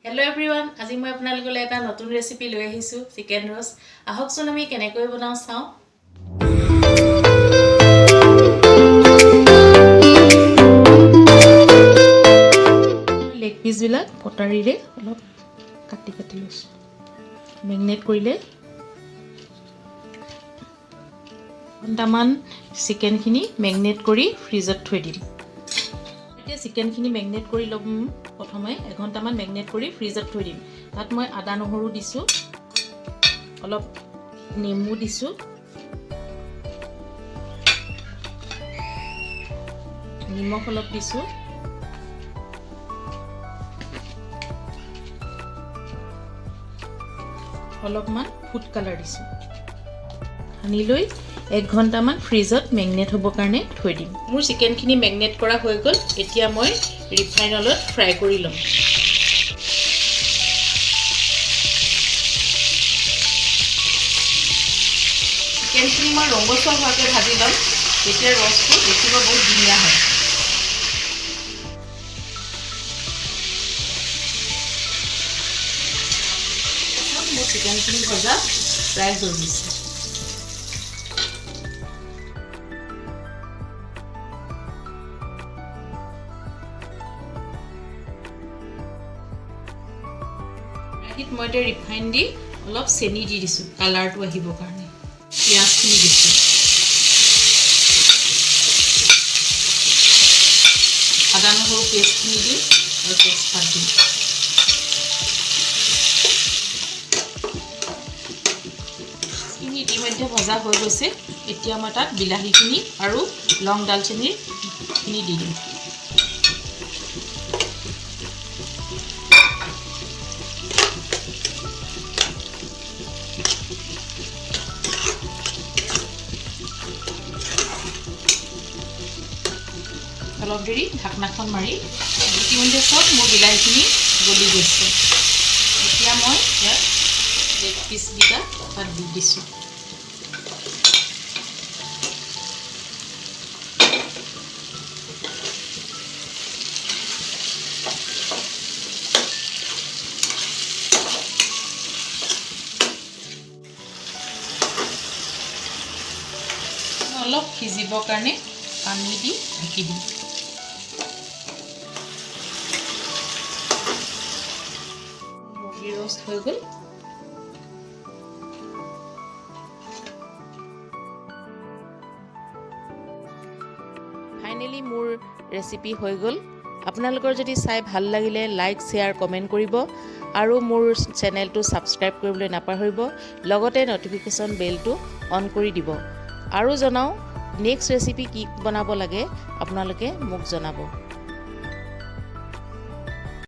Hello everyone, আজি মই আপোনালোকলৈ এটা নতুন ৰেচিপি লৈ আহিছো চিকেন ৰোষ্ট আহকচোন আমি কেনেকৈ বনাও চাও লেগ পিস বিলাক পটাৰিৰে অলপ কাটি লৈছো মেগনেট কৰিলে ঘণ্টামান চিকেন খিনি মেগনেট কৰি ফ্ৰিজত থৈ দিম চিকেন খিনি মেগনেট কৰি লম প্ৰথমে 1 ঘণ্টামান মেগনেট কৰি ফ্ৰিজত থৈ দিম তাত মই আদা নহৰু দিছো অলপ নেমু দিছো নিমখ অলপ দিছো অলপমান ফুড কালাৰ দিছো সানি লৈ 1 ঘণ্টামান ফ্ৰিজত মেগনেট হ'ব কাৰণে থৈ দিম মোৰ চিকেন খিনি মেগনেট কৰা হৈ গ'ল এতিয়া মই ৰিফাইন অইলত ফ্ৰাই কৰি লম চিকেন খিনি মই ৰঙচুৱা হোৱাকৈ ভাজি লম তেতিয়া ৰসটো দেখিব বহুত ধুনীয়া হয় মোৰ চিকেন খিনি ভজা ফ্ৰাই হৈ গৈছে মই তে ৰিফাইন দি অলপ চেনি দি দিছো কালাৰটো আহিব কাৰণে পিয়াজ খিনি দিছো আদা নহৰু পেষ্ট খিনি দি আৰু তেজপাত দিম খিনি ইতিমধ্যে ভজা হৈ গৈছে এতিয়া মই তাত বিলাহী খিনি আৰু লং দালচেনি খিনি দি দিম অলপ দেৰি ঢাকনাখন মাৰি ইতিমধ্যে সব মোৰ বিলাহীখিনি গলি গৈছে এতিয়া মই ইয়াত লেগ পিস কেইটা তাত দি দিছো অলপ সিজিবৰ কাৰণে পানী দি ঢাকি দিম roast হৈ গ'ল ফাইনালি মোৰ ৰেচিপি হৈ গ'ল আপোনালোকৰ যদি চাই ভাল লাগিলে লাইক শেয়াৰ কমেন্ট কৰিব আৰু মোৰ চেনেলটো সাবস্ক্ৰাইব কৰিবলৈ নাপাহৰিব লগতে নটিফিকেশন বেলটো অন কৰি দিব আৰু জনাও নেক্সট ৰেচিপি কি বনাব লাগে আপোনালোকে মোক জনাব